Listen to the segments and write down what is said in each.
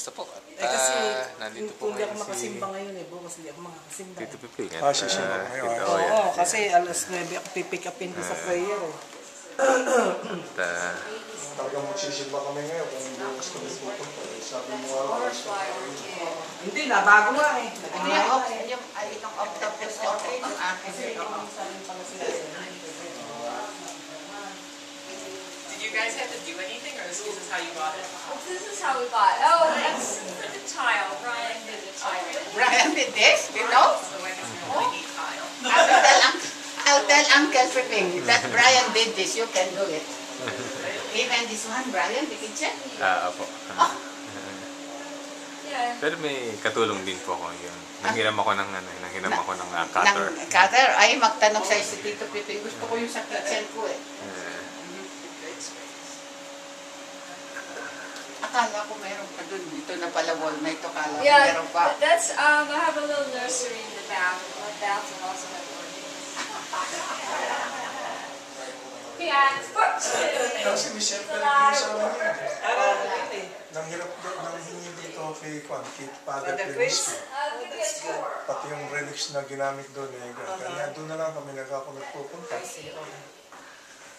Kamusta po? Kasi nandito po hindi ako ngayon makasimba ngayon bukas hindi ako makakasimba. Tito Piping at sisimba ngayon. Oo, kasi alas 9 ako pipick upin ko sa prayer At Talagang magsisimba kami ngayon kung bukas kami pupunta. Sabi mo Hindi na, bago nga Itong octopus okay, yung akin. Did you guys have to do anything, or is this how you bought it? This is how we bought it. Oh, that's for the tile. Brian did the tile. Brian did this, you know? So I guess we only need tile. I'll tell Uncle Piping that Brian did this, you can do it. Even this one, Brian, the kitchen? Opo. Yeah. Pero may katulong din po ako yun. Nanghiram ako ng cutter. Ng cutter? Ay, magtanong sa'yo si Tito Piping. Gusto ko yung sa kitchen ko Akala ko meron pa dun. Ito na pala wall na ito. Akala ko meron pa. That's, I have a little nursery in the bath. The bathroom also has orchids. Yeah, it's Kasi Michelle pala yung sa amin yan. Nanghirap nang hingi dito kay Father Chris. Pati yung relics na ginamit doon kaya doon na lang kami nagpupunta.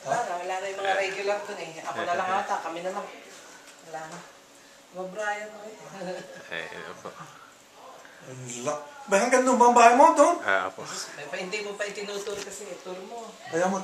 Wala na yung mga regular dun Ako na lang ata, kami na lang. Wala na. Brian Opo. Hanggang doon ba ang bahay mo doon? Opo. Hindi mo pa itinutur kasi tour mo. Kaya mo